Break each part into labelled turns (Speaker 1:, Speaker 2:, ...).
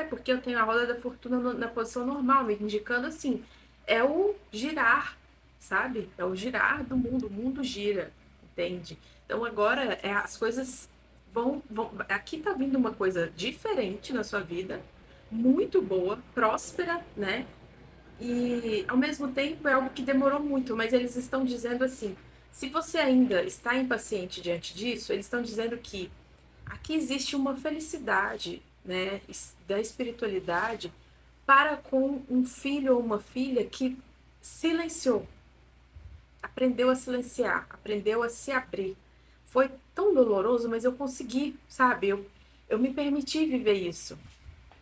Speaker 1: Até porque eu tenho a roda da fortuna na posição normal, me indicando assim, é o girar, sabe? É o girar do mundo, o mundo gira, entende? Então agora as coisas vão. Aqui tá vindo uma coisa diferente na sua vida, muito boa, próspera, né? E ao mesmo tempo é algo que demorou muito, mas eles estão dizendo assim: se você ainda está impaciente diante disso, eles estão dizendo que aqui existe uma felicidade, né, da espiritualidade para com um filho ou uma filha que silenciou, aprendeu a silenciar, aprendeu a se abrir. Foi tão doloroso, mas eu consegui, sabe? Eu me permiti viver isso.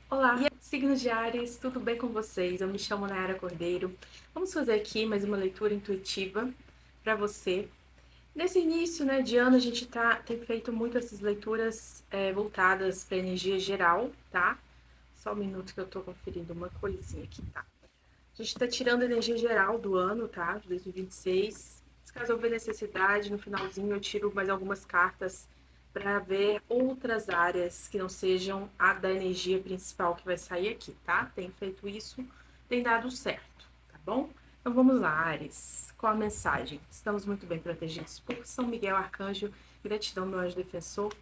Speaker 1: Olá, signos de Áries, tudo bem com vocês? Eu me chamo Nayara Cordeiro. Vamos fazer aqui mais uma leitura intuitiva para você. Nesse início, né, de ano, a gente tem feito muito essas leituras voltadas para a energia geral, tá? Só um minuto que eu tô conferindo uma coisinha aqui, tá? A gente tá tirando a energia geral do ano, tá? De 2026. Se caso houver necessidade, no finalzinho eu tiro mais algumas cartas para ver outras áreas que não sejam a da energia principal que vai sair aqui, tá? Tem feito isso, tem dado certo, tá bom? Então vamos lá, Áries. Qual a mensagem? Estamos muito bem protegidos por São Miguel Arcanjo. Gratidão, meu anjo defensor.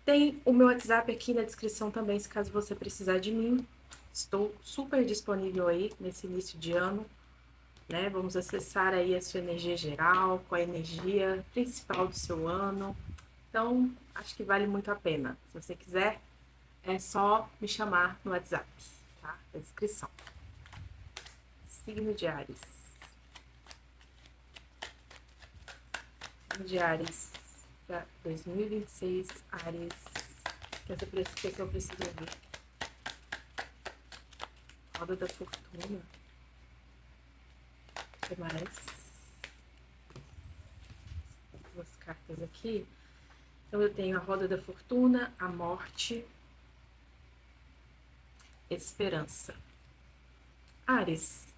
Speaker 1: Tem o meu WhatsApp aqui na descrição também, se caso você precisar de mim. Estou super disponível aí nesse início de ano, né? Vamos acessar aí a sua energia geral, com a energia principal do seu ano. Então, acho que vale muito a pena. Se você quiser, é só me chamar no WhatsApp, tá? Na descrição. Signo de Áries. Signo de Áries para 2026, Áries. Que essa pessoa precisa ouvir. Roda da Fortuna. O que mais? Duas cartas aqui. Então eu tenho a Roda da Fortuna, a Morte, Esperança. Áries,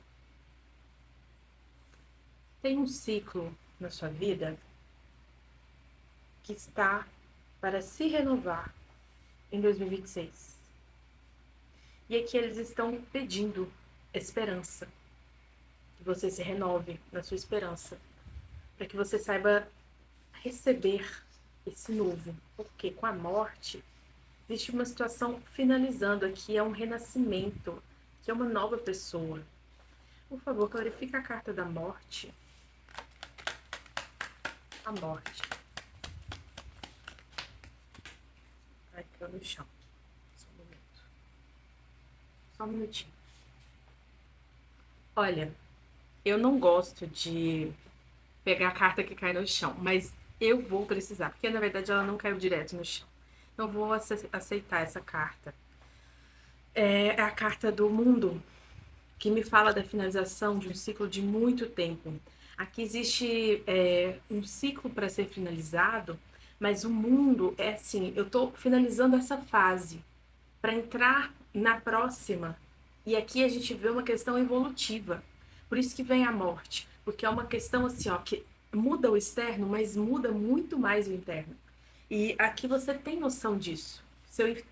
Speaker 1: tem um ciclo na sua vida que está para se renovar em 2026. E aqui eles estão pedindo esperança, que você se renove na sua esperança, para que você saiba receber esse novo. Porque com a morte existe uma situação finalizando aqui, é um renascimento, que é uma nova pessoa. Por favor, clarifica a carta da morte. A morte. Ai, caiu no chão. Só um minuto. Só um minutinho. Olha, eu não gosto de pegar a carta que cai no chão, mas eu vou precisar, porque na verdade ela não caiu direto no chão. Não vou aceitar essa carta. É a carta do mundo, que me fala da finalização de um ciclo de muito tempo. Aqui existe um ciclo para ser finalizado, mas o mundo é assim, eu estou finalizando essa fase para entrar na próxima. E aqui a gente vê uma questão evolutiva. Por isso que vem a morte, porque é uma questão assim, ó, que muda o externo, mas muda muito mais o interno. E aqui você tem noção disso.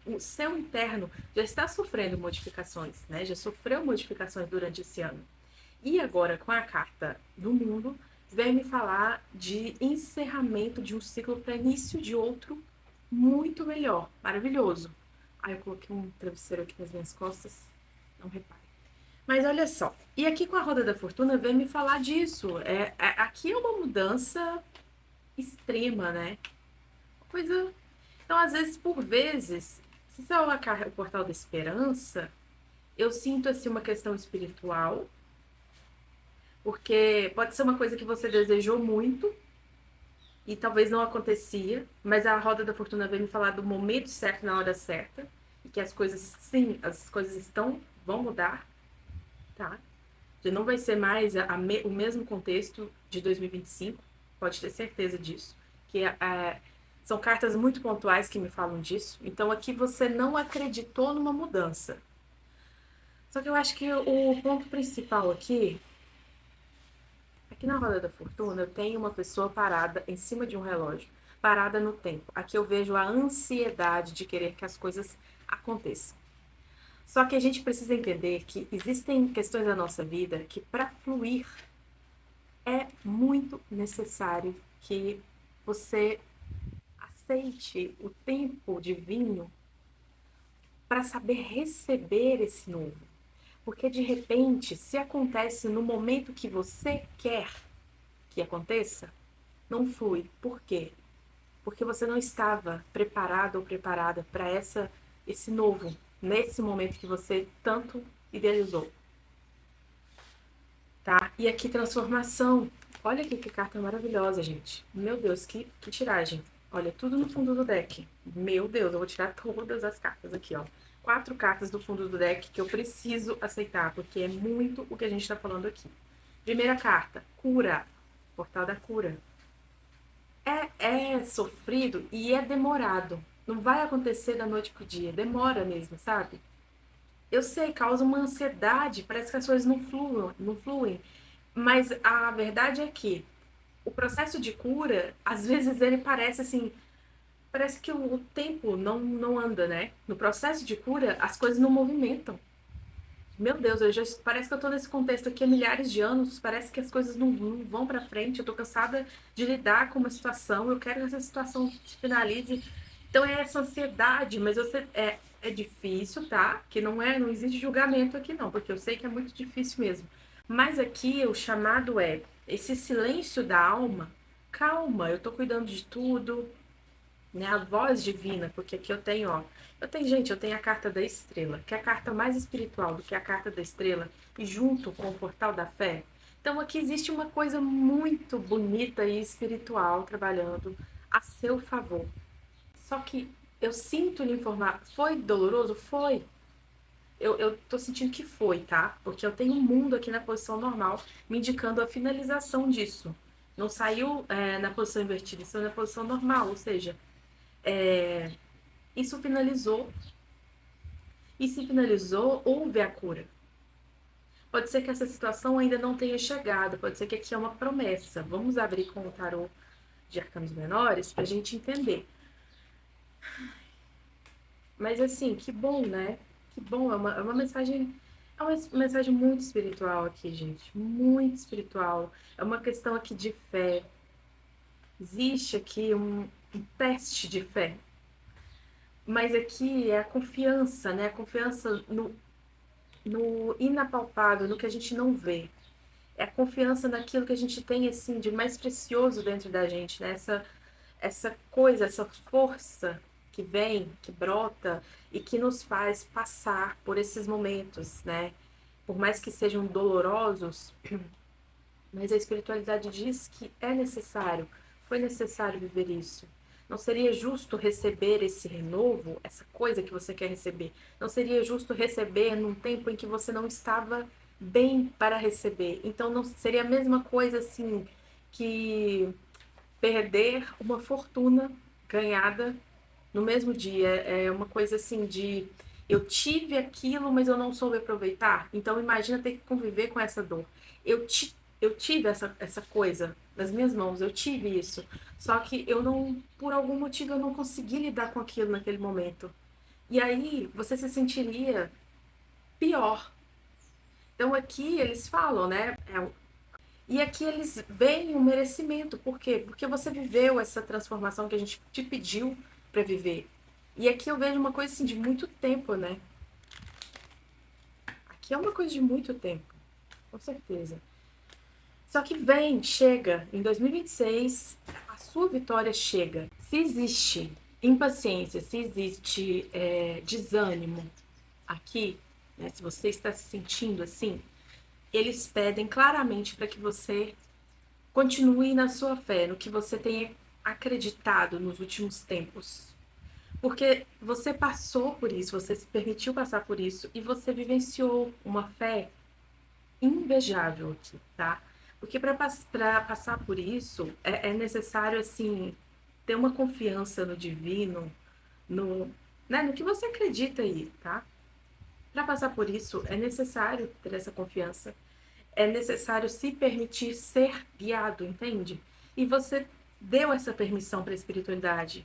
Speaker 1: O seu interno já está sofrendo modificações, né? Já sofreu modificações durante esse ano. E agora, com a carta do mundo, vem me falar de encerramento de um ciclo para início de outro muito melhor, maravilhoso. Ai, eu coloquei um travesseiro aqui nas minhas costas, não repare. Mas olha só, e aqui com a Roda da Fortuna vem me falar disso. Aqui é uma mudança extrema, né? Coisa. Então, às vezes, por vezes, se você olhar o portal da esperança, eu sinto assim uma questão espiritual, porque pode ser uma coisa que você desejou muito e talvez não acontecia, mas a Roda da Fortuna vem me falar do momento certo na hora certa e que as coisas, sim, as coisas vão mudar, tá? Já não vai ser mais o mesmo contexto de 2025, pode ter certeza disso, que são cartas muito pontuais que me falam disso. Então aqui você não acreditou numa mudança. Só que eu acho que o ponto principal aqui na Roda da Fortuna, eu tenho uma pessoa parada em cima de um relógio, parada no tempo. Aqui eu vejo a ansiedade de querer que as coisas aconteça. Só que a gente precisa entender que existem questões da nossa vida que, para fluir, é muito necessário que você aceite o tempo divino para saber receber esse novo. Porque de repente, se acontece no momento que você quer que aconteça, não flui. Por quê? Porque você não estava preparado ou preparada para esse novo, nesse momento que você tanto idealizou. Tá? E aqui, transformação. Olha aqui que carta maravilhosa, gente. Meu Deus, que tiragem. Olha, tudo no fundo do deck. Meu Deus, eu vou tirar todas as cartas aqui, ó. 4 cartas do fundo do deck que eu preciso aceitar, porque é muito o que a gente tá falando aqui. Primeira carta, cura. Portal da cura. É sofrido e é demorado. Não vai acontecer da noite pro dia. Demora mesmo, sabe? Eu sei, causa uma ansiedade, parece que as coisas não fluem. Mas a verdade é que o processo de cura, às vezes ele parece assim, parece que o tempo não anda, né? No processo de cura, as coisas não movimentam. Meu Deus, parece que eu tô nesse contexto aqui há milhares de anos, parece que as coisas não vão pra frente, eu tô cansada de lidar com uma situação, eu quero que essa situação se finalize. Então é essa ansiedade, mas é difícil, tá? Que não existe julgamento aqui não, porque eu sei que é muito difícil mesmo. Mas aqui o chamado é esse silêncio da alma, calma, eu tô cuidando de tudo, né? A voz divina, porque aqui eu tenho a carta da estrela, que é a carta mais espiritual do que a carta da estrela, e junto com o portal da fé. Então aqui existe uma coisa muito bonita e espiritual trabalhando a seu favor. Só que eu sinto lhe informar, foi doloroso? Foi. Eu tô sentindo que foi, tá? Porque eu tenho um mundo aqui na posição normal me indicando a finalização disso. Não saiu na posição invertida, saiu na posição normal, ou seja, isso finalizou. E se finalizou, houve a cura. Pode ser que essa situação ainda não tenha chegado, pode ser que aqui é uma promessa. Vamos abrir com o tarô de arcanos menores para a gente entender. Mas assim, que bom, né? Que bom, é uma mensagem. É uma mensagem muito espiritual aqui, gente. Muito espiritual. É uma questão aqui de fé. Existe aqui um teste de fé. Mas aqui é a confiança, né? A confiança no inapalpável, no que a gente não vê. É a confiança naquilo que a gente tem, assim, de mais precioso dentro da gente, né? Essa coisa, essa força que vem, que brota e que nos faz passar por esses momentos, né? Por mais que sejam dolorosos, mas a espiritualidade diz que é necessário, foi necessário viver isso. Não seria justo receber esse renovo, essa coisa que você quer receber. Não seria justo receber num tempo em que você não estava bem para receber. Então não seria a mesma coisa assim que perder uma fortuna ganhada no mesmo dia. É uma coisa assim de eu tive aquilo, mas eu não soube aproveitar. Então imagina ter que conviver com essa dor. Eu tive essa coisa nas minhas mãos, eu tive isso. Só que eu não, por algum motivo, eu não consegui lidar com aquilo naquele momento. E aí você se sentiria pior. Então aqui eles falam, né? E aqui eles veem o merecimento. Por quê? Porque você viveu essa transformação que a gente te pediu para viver. E aqui eu vejo uma coisa assim de muito tempo, né? Aqui é uma coisa de muito tempo, com certeza. Só que chega, em 2026, a sua vitória chega. Se existe impaciência, se existe desânimo aqui, né, se você está se sentindo assim, eles pedem claramente para que você continue na sua fé, no que você tem acreditado nos últimos tempos. Porque você passou por isso, você se permitiu passar por isso e você vivenciou uma fé invejável aqui, tá? Porque para passar por isso é necessário, assim, ter uma confiança no divino, no que você acredita aí, tá? Para passar por isso é necessário ter essa confiança, é necessário se permitir ser guiado, entende? E você deu essa permissão para a espiritualidade.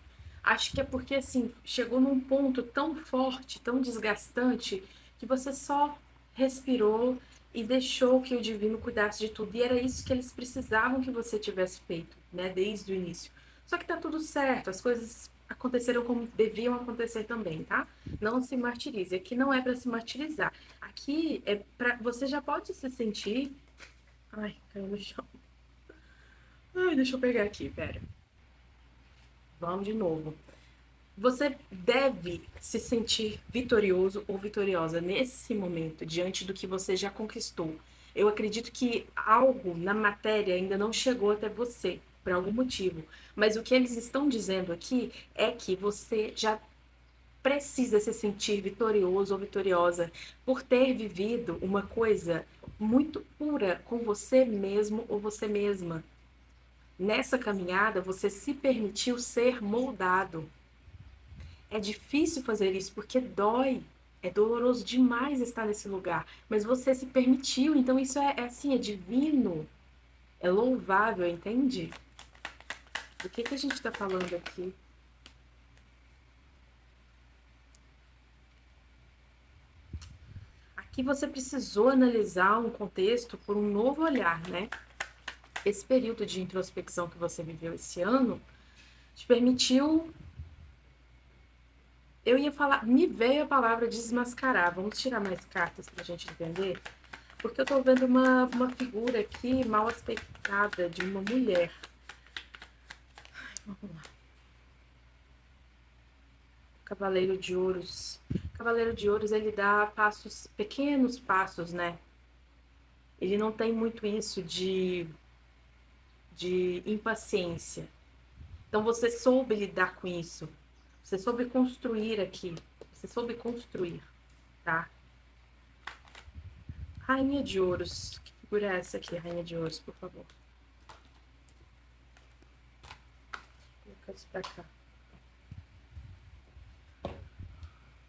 Speaker 1: Acho que é porque, assim, chegou num ponto tão forte, tão desgastante, que você só respirou e deixou que o divino cuidasse de tudo. E era isso que eles precisavam que você tivesse feito, né, desde o início. Só que tá tudo certo, as coisas aconteceram como deviam acontecer também, tá? Não se martirize. Aqui não é para se martirizar. Aqui é para você já pode se sentir. Ai, caiu no chão. Ai, deixa eu pegar aqui, pera. Vamos de novo. Você deve se sentir vitorioso ou vitoriosa nesse momento, diante do que você já conquistou. Eu acredito que algo na matéria ainda não chegou até você, por algum motivo. Mas o que eles estão dizendo aqui é que você já precisa se sentir vitorioso ou vitoriosa por ter vivido uma coisa muito pura com você mesmo ou você mesma. Nessa caminhada, você se permitiu ser moldado. É difícil fazer isso porque dói. É doloroso demais estar nesse lugar. Mas você se permitiu, então isso é assim, é divino. É louvável, entende? Do que a gente está falando aqui? Aqui você precisou analisar um contexto por um novo olhar, né? Esse período de introspecção que você viveu esse ano te permitiu. Eu ia falar, me veio a palavra desmascarar. Vamos tirar mais cartas pra gente entender? Porque eu tô vendo uma figura aqui mal aspectada de uma mulher. Vamos lá. Cavaleiro de Ouros. Cavaleiro de Ouros, ele dá passos, pequenos passos, né? Ele não tem muito isso de impaciência. Então você soube lidar com isso. Você soube construir aqui. Você soube construir, tá? Rainha de Ouros. Que figura é essa aqui, Rainha de Ouros, por favor? Vou colocar isso pra cá.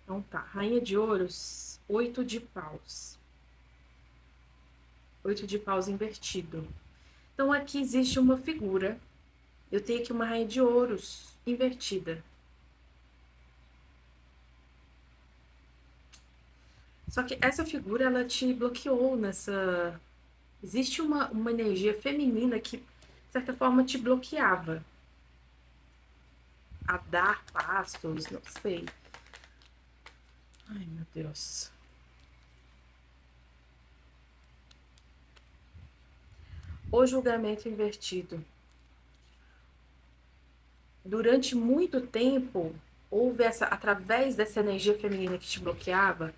Speaker 1: Então tá, Rainha de Ouros, 8 de paus. 8 de paus invertido. Então aqui existe uma figura. Eu tenho aqui uma Rainha de Ouros invertida. Só que essa figura, ela te bloqueou nessa... Existe uma energia feminina que, de certa forma, te bloqueava a dar passos, não sei. Ai, meu Deus. O julgamento invertido. Durante muito tempo, houve essa, através dessa energia feminina que te bloqueava,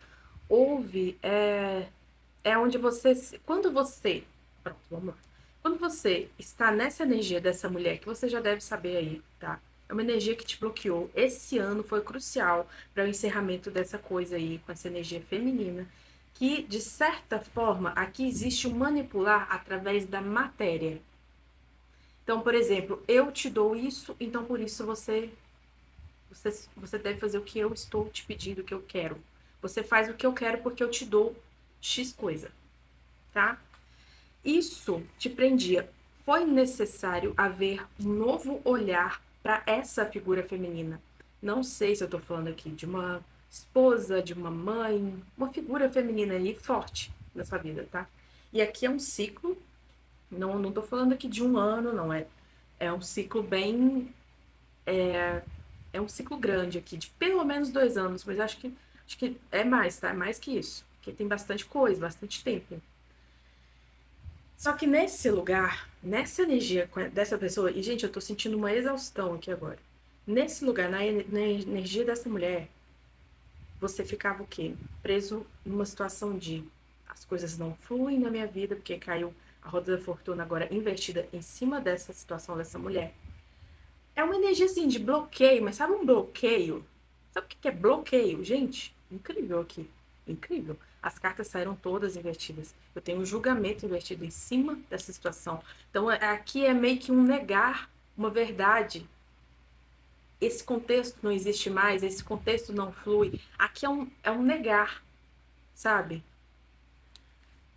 Speaker 1: houve, é onde você, quando você, pronto, vamos lá. Quando você está nessa energia dessa mulher, que você já deve saber aí, tá? É uma energia que te bloqueou. Esse ano foi crucial para o encerramento dessa coisa aí, com essa energia feminina, que, de certa forma, aqui existe um manipular através da matéria. Então, por exemplo, eu te dou isso, então por isso você deve fazer o que eu estou te pedindo, o que eu quero. Você faz o que eu quero porque eu te dou X coisa, tá? Isso te prendia. Foi necessário haver um novo olhar para essa figura feminina. Não sei se eu tô falando aqui de uma esposa, de uma mãe, uma figura feminina aí forte na sua vida, tá? E aqui é um ciclo, não tô falando aqui de um ano, não é. É um ciclo bem. É um ciclo grande aqui, de pelo menos 2 anos, mas acho que é mais, tá? É mais que isso. Porque tem bastante coisa, bastante tempo. Só que nesse lugar, nessa energia dessa pessoa, e gente, eu tô sentindo uma exaustão aqui agora. Nesse lugar, na energia dessa mulher, você ficava o quê? Preso numa situação de as coisas não fluem na minha vida, porque caiu a roda da fortuna agora invertida em cima dessa situação dessa mulher. É uma energia assim de bloqueio, mas sabe um bloqueio? Sabe o que é bloqueio? Gente, incrível aqui. Incrível. As cartas saíram todas invertidas. Eu tenho um julgamento invertido em cima dessa situação. Então aqui é meio que um negar uma verdade. Esse contexto não existe mais, esse contexto não flui. Aqui é um negar, sabe?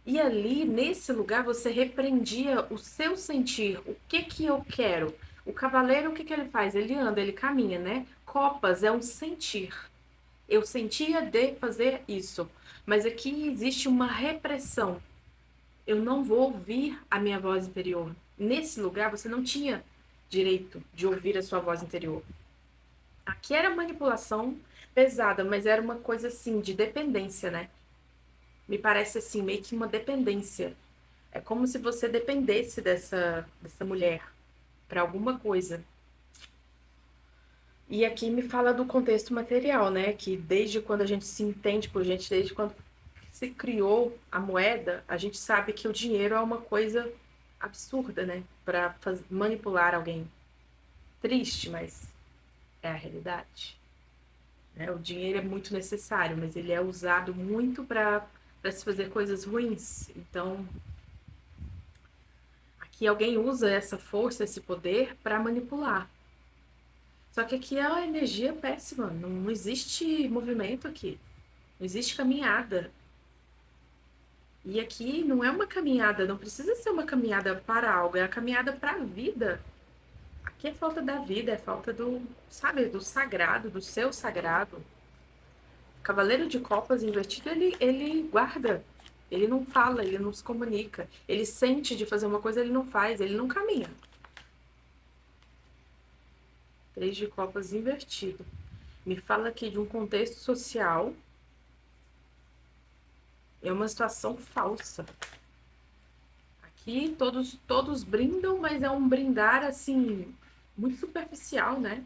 Speaker 1: E ali, nesse lugar, você repreendia o seu sentir. O que que eu quero? O cavaleiro, o que que ele faz? Ele anda, ele caminha, né? Copas é um sentir. Eu sentia de fazer isso. Mas aqui existe uma repressão. Eu não vou ouvir a minha voz interior. Nesse lugar, você não tinha direito de ouvir a sua voz interior. Aqui era manipulação pesada, mas era uma coisa assim, de dependência, né? Me parece assim, meio que uma dependência. É como se você dependesse dessa mulher para alguma coisa. E aqui me fala do contexto material, né? Que desde quando a gente se entende por gente, desde quando se criou a moeda, a gente sabe que o dinheiro é uma coisa absurda, né? Para manipular alguém. Triste, mas é a realidade. Né? O dinheiro é muito necessário, mas ele é usado muito para se fazer coisas ruins. Então, aqui alguém usa essa força, esse poder para manipular. Só que aqui é uma energia péssima, não existe movimento aqui, não existe caminhada. E aqui não é uma caminhada, não precisa ser uma caminhada para algo, é a caminhada para a vida. Aqui é falta da vida, é falta do, sabe, do sagrado, do seu sagrado. O Cavaleiro de Copas invertido, ele guarda, ele não fala, ele não se comunica, ele sente de fazer uma coisa, ele não faz, ele não caminha. Três de Copas invertido. Me fala aqui de um contexto social. É uma situação falsa. Aqui todos brindam, mas é um brindar assim muito superficial, né?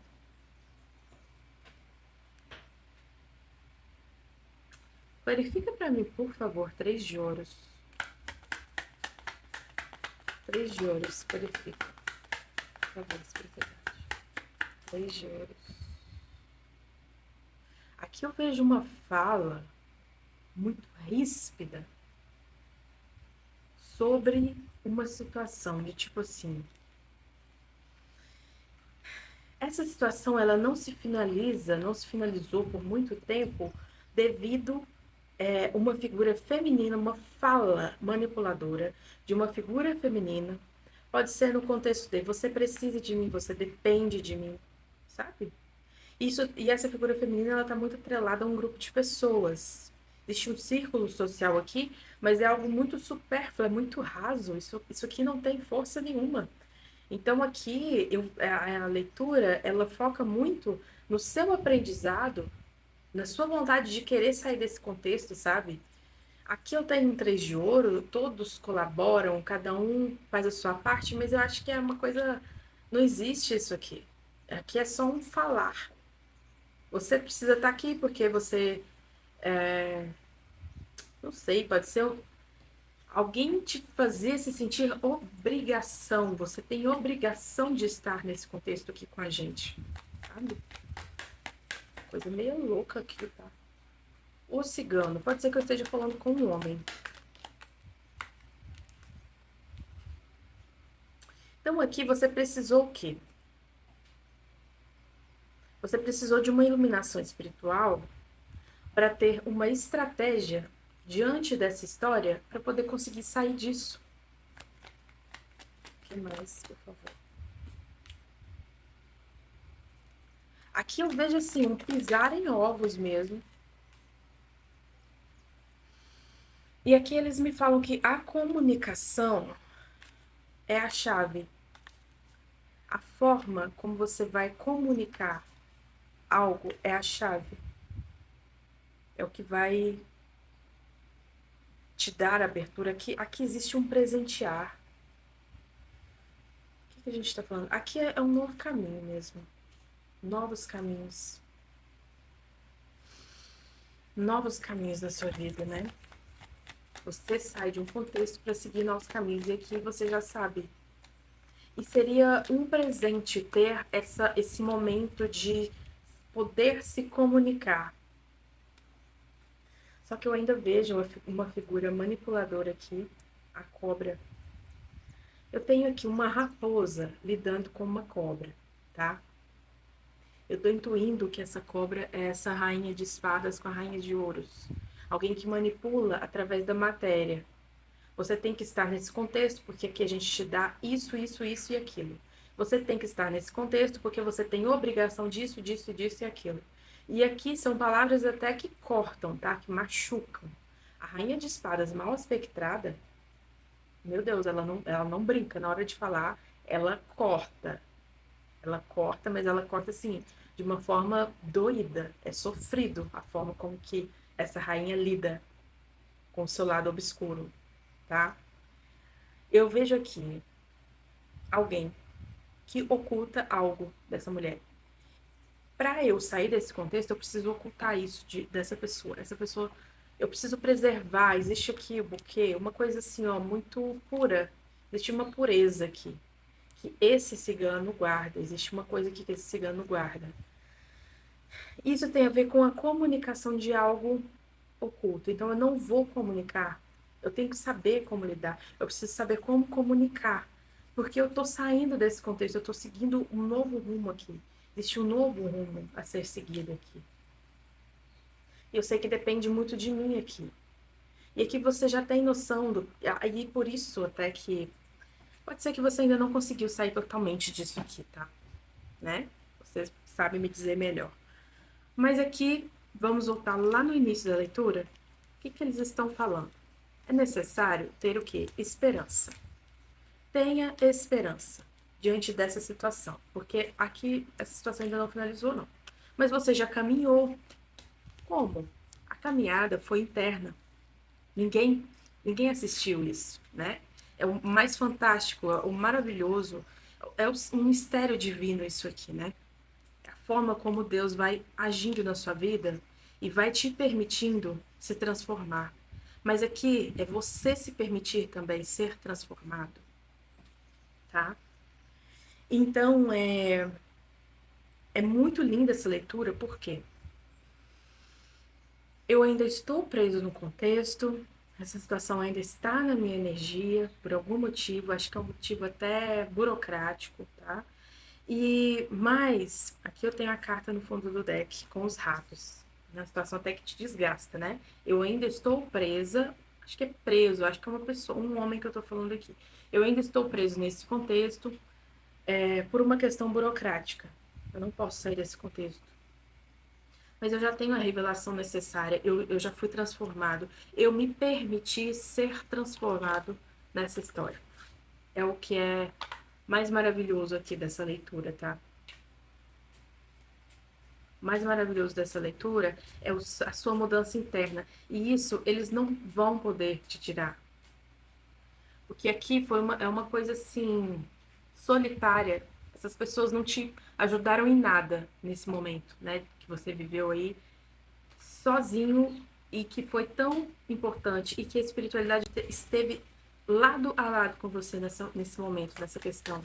Speaker 1: Verifica para mim, por favor, três de ouros. Três de ouros, verifica. Por favor, espiritualidade. Três de ouros. Aqui eu vejo uma fala muito ríspida sobre uma situação de tipo assim. Essa situação ela não se finaliza, não se finalizou por muito tempo devido uma figura feminina, uma fala manipuladora de uma figura feminina. Pode ser no contexto de você precisa de mim, você depende de mim, sabe? Isso, e essa figura feminina ela está muito atrelada a um grupo de pessoas. Existe um círculo social aqui, mas é algo muito supérfluo, é muito raso. Isso aqui não tem força nenhuma. Então aqui a leitura ela foca muito no seu aprendizado, na sua vontade de querer sair desse contexto, sabe? Aqui eu tenho um três de ouro, todos colaboram, cada um faz a sua parte, mas eu acho que é uma coisa. Não existe isso aqui. Aqui é só um falar. Você precisa estar aqui porque você. Não sei, pode ser alguém te fazer se sentir obrigação. Você tem obrigação de estar nesse contexto aqui com a gente. Sabe? Coisa meio louca aqui, tá? O cigano, pode ser que eu esteja falando com um homem. Então aqui você precisou o quê? Você precisou de uma iluminação espiritual para ter uma estratégia diante dessa história para poder conseguir sair disso. O que mais, por favor? Aqui eu vejo assim, um pisar em ovos mesmo. E aqui eles me falam que a comunicação é a chave. A forma como você vai comunicar algo é a chave. É o que vai te dar abertura. Aqui existe um presentear. O que a gente está falando? Aqui é um novo caminho mesmo. Novos caminhos. Novos caminhos na sua vida, né? Você sai de um contexto para seguir novos caminhos. E aqui você já sabe. E seria um presente ter esse momento de poder se comunicar. Só que eu ainda vejo uma figura manipuladora aqui, a cobra. Eu tenho aqui uma raposa lidando com uma cobra, tá? Eu tô intuindo que essa cobra é essa rainha de espadas com a rainha de ouros. Alguém que manipula através da matéria. Você tem que estar nesse contexto, porque aqui a gente te dá isso, isso, isso e aquilo. Você tem que estar nesse contexto porque você tem obrigação disso, disso, disso e aquilo. E aqui são palavras até que cortam, tá? Que machucam. A rainha de espadas mal aspectrada, meu Deus, ela não brinca na hora de falar, ela corta. Ela corta, mas ela corta assim, de uma forma doída. É sofrido a forma como que essa rainha lida com o seu lado obscuro, tá? Eu vejo aqui alguém que oculta algo dessa mulher. Para eu sair desse contexto, eu preciso ocultar isso dessa pessoa. Essa pessoa, eu preciso preservar. Existe aqui o buquê, uma coisa assim, ó, muito pura. Existe uma pureza aqui que esse cigano guarda. Existe uma coisa aqui que esse cigano guarda. Isso tem a ver com a comunicação de algo oculto. Então, eu não vou comunicar. Eu tenho que saber como lidar. Eu preciso saber como comunicar. Porque eu estou saindo desse contexto, eu estou seguindo um novo rumo aqui. Existe um novo rumo a ser seguido aqui. E eu sei que depende muito de mim aqui. E aqui você já tem noção do. E por isso até que. Pode ser que você ainda não conseguiu sair totalmente disso aqui, tá? Né? Você sabe me dizer melhor. Mas aqui, vamos voltar lá no início da leitura. O que eles estão falando? É necessário ter o quê? Esperança. Tenha esperança diante dessa situação. Porque aqui, essa situação ainda não finalizou, não. Mas você já caminhou. Como? A caminhada foi interna. Ninguém assistiu isso, né? É o mais fantástico, o maravilhoso. É um mistério divino isso aqui, né? A forma como Deus vai agindo na sua vida e vai te permitindo se transformar. Mas aqui é você se permitir também ser transformado, tá? Então, é muito linda essa leitura, porque eu ainda estou preso no contexto, essa situação ainda está na minha energia, por algum motivo, acho que é um motivo até burocrático, tá? Mas, aqui eu tenho a carta no fundo do deck com os ratos. Uma situação até que te desgasta, né? Eu ainda estou presa, acho que é preso, acho que é uma pessoa, um homem que eu tô falando aqui. Eu ainda estou preso nesse contexto, por uma questão burocrática. Eu não posso sair desse contexto. Mas eu já tenho a revelação necessária, eu já fui transformado. Eu me permiti ser transformado nessa história. É o que é mais maravilhoso aqui dessa leitura, tá? O mais maravilhoso dessa leitura é a sua mudança interna. E isso eles não vão poder te tirar. Porque aqui é uma coisa assim, solitária. Essas pessoas não te ajudaram em nada nesse momento, né? Que você viveu aí sozinho e que foi tão importante e que a espiritualidade esteve lado a lado com você nesse momento, nessa questão,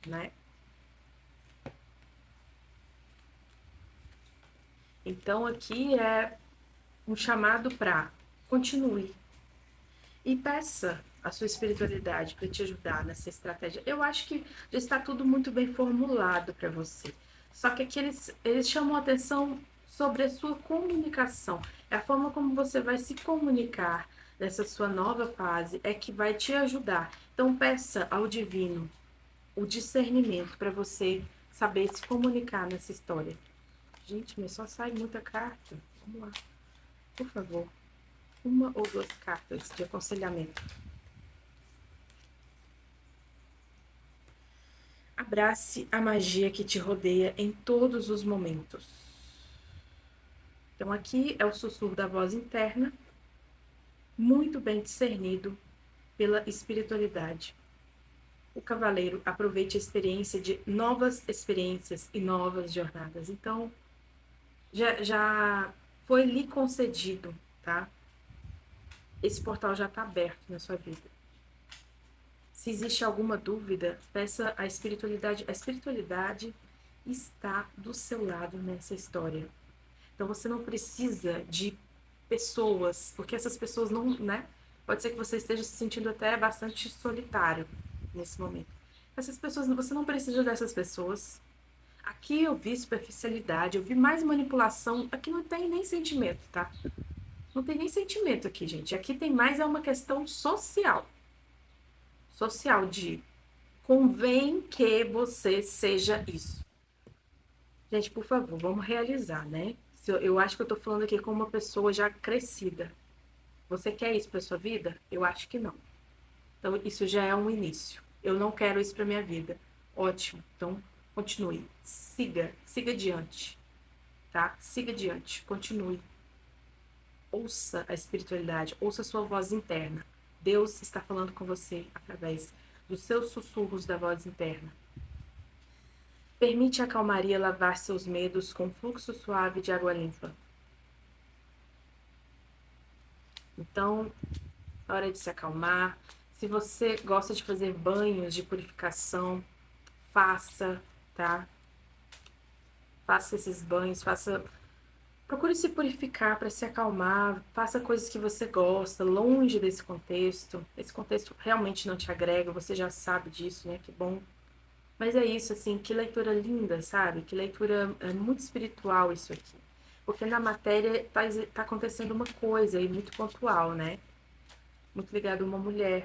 Speaker 1: né? Então aqui é um chamado para continue e peça a sua espiritualidade para te ajudar nessa estratégia. Eu acho que já está tudo muito bem formulado para você. Só que aqui eles chamam a atenção sobre a sua comunicação. É a forma como você vai se comunicar nessa sua nova fase é que vai te ajudar. Então peça ao divino o discernimento para você saber se comunicar nessa história. Gente, mas só sai muita carta. Vamos lá. Por favor. Uma ou duas cartas de aconselhamento. Abrace a magia que te rodeia em todos os momentos. Então aqui é o sussurro da voz interna, muito bem discernido pela espiritualidade. O cavaleiro aproveite a experiência de novas experiências e novas jornadas. Então, já foi lhe concedido, tá? Esse portal já está aberto na sua vida. Se existe alguma dúvida, peça a espiritualidade. A espiritualidade está do seu lado nessa história. Então você não precisa de pessoas, porque essas pessoas não, né? Pode ser que você esteja se sentindo até bastante solitário nesse momento. Essas pessoas, você não precisa dessas pessoas. Aqui eu vi superficialidade, eu vi mais manipulação. Aqui não tem nem sentimento, tá? Não tem nem sentimento aqui, gente. Aqui tem mais uma questão social. Social de convém que você seja isso. Gente, por favor, vamos realizar, né? Eu acho que eu tô falando aqui como uma pessoa já crescida. Você quer isso pra sua vida? Eu acho que não. Então, isso já é um início. Eu não quero isso pra minha vida. Ótimo. Então, continue. Siga adiante, tá? Siga adiante. Continue. Ouça a espiritualidade, ouça a sua voz interna. Deus está falando com você através dos seus sussurros da voz interna. Permite a calmaria lavar seus medos com um fluxo suave de água limpa. Então, é hora de se acalmar. Se você gosta de fazer banhos de purificação, faça, tá? Faça esses banhos, procure se purificar para se acalmar, faça coisas que você gosta, longe desse contexto. Esse contexto realmente não te agrega, você já sabe disso, né? Que bom. Mas é isso, assim, que leitura linda, sabe? Que leitura muito espiritual isso aqui. Porque na matéria tá acontecendo uma coisa aí muito pontual, né? Muito ligado a uma mulher.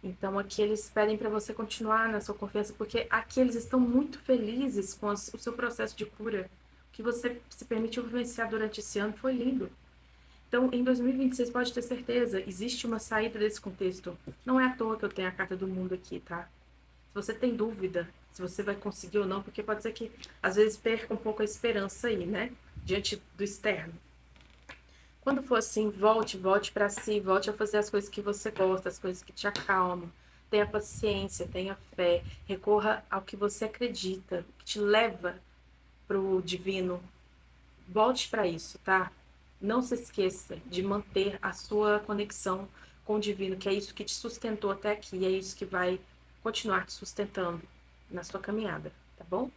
Speaker 1: Então aqui eles pedem para você continuar na sua confiança, porque aqui eles estão muito felizes com o seu processo de cura. O que você se permitiu vivenciar durante esse ano foi lindo. Então, em 2026, pode ter certeza, existe uma saída desse contexto. Não é à toa que eu tenho a carta do mundo aqui, tá? Se você tem dúvida se você vai conseguir ou não, porque pode ser que às vezes perca um pouco a esperança aí, né? Diante do externo. Quando for assim, volte para si, volte a fazer as coisas que você gosta, as coisas que te acalmam. Tenha paciência, tenha fé, recorra ao que você acredita, que te leva pro divino. Volte para isso, tá? Não se esqueça de manter a sua conexão com o divino, que é isso que te sustentou até aqui, e é isso que vai continuar te sustentando na sua caminhada, tá bom?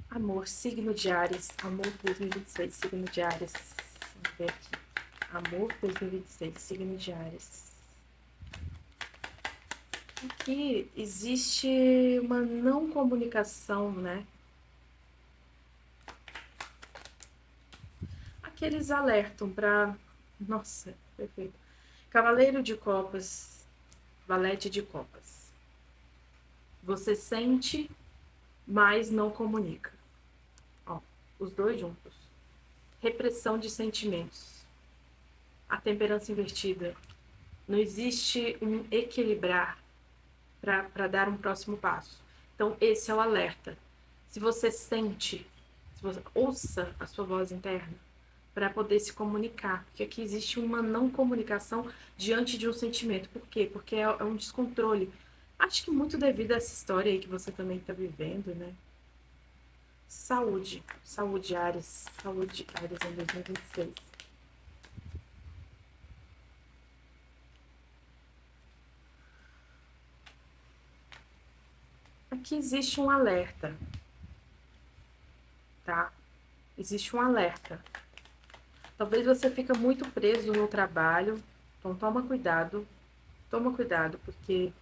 Speaker 1: Amor, signo de Áries, amor 2026, signo de Áries. Vamos ver aqui. Amor 2026, signo de Áries. Aqui existe uma não comunicação, né? Aqui eles alertam para. Nossa, perfeito. Cavaleiro de Copas, Valete de Copas. Você sente, mas não comunica. Ó, os dois juntos. Repressão de sentimentos. A temperança invertida. Não existe um equilibrar para dar um próximo passo. Então, esse é o alerta. Se você sente, se você ouça a sua voz interna para poder se comunicar. Porque aqui existe uma não comunicação diante de um sentimento. Por quê? Porque é um descontrole. Acho que muito devido a essa história aí que você também está vivendo, né? Saúde. Saúde, Áries. Saúde, Áries em 2026. Aqui existe um alerta, tá? Existe um alerta. Talvez você fique muito preso no trabalho, então toma cuidado, porque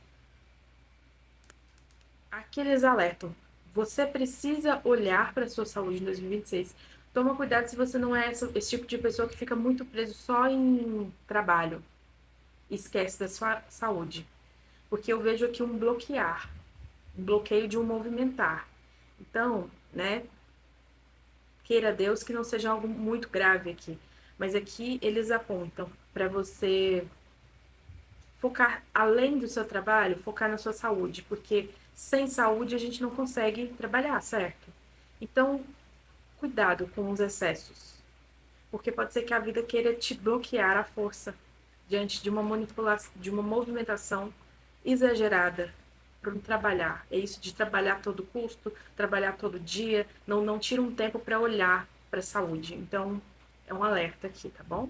Speaker 1: aqui eles alertam. Você precisa olhar para a sua saúde em 2026. Toma cuidado se você não é esse tipo de pessoa que fica muito preso só em trabalho e esquece da sua saúde. Porque eu vejo aqui um bloquear, um bloqueio de um movimentar. Então, né, queira Deus que não seja algo muito grave aqui. Mas aqui eles apontam para você focar, além do seu trabalho, focar na sua saúde, porque sem saúde a gente não consegue trabalhar, certo? Então, cuidado com os excessos, porque pode ser que a vida queira te bloquear à força diante de uma manipulação, de uma movimentação exagerada para trabalhar. É isso de trabalhar a todo custo, trabalhar todo dia, não tira um tempo para olhar para a saúde. Então, é um alerta aqui, tá bom?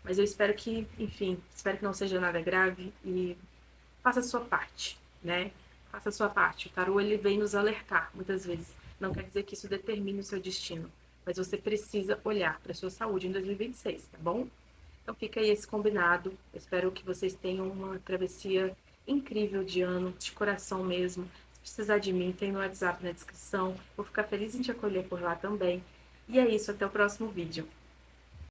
Speaker 1: Mas eu espero que, enfim, espero que não seja nada grave e faça a sua parte, né? Faça a sua parte. O tarô, ele vem nos alertar, muitas vezes. Não quer dizer que isso determine o seu destino, mas você precisa olhar para a sua saúde em 2026, tá bom? Então fica aí esse combinado. Eu espero que vocês tenham uma travessia incrível de ano, de coração mesmo. Se precisar de mim, tem no WhatsApp na descrição. Vou ficar feliz em te acolher por lá também. E é isso, até o próximo vídeo.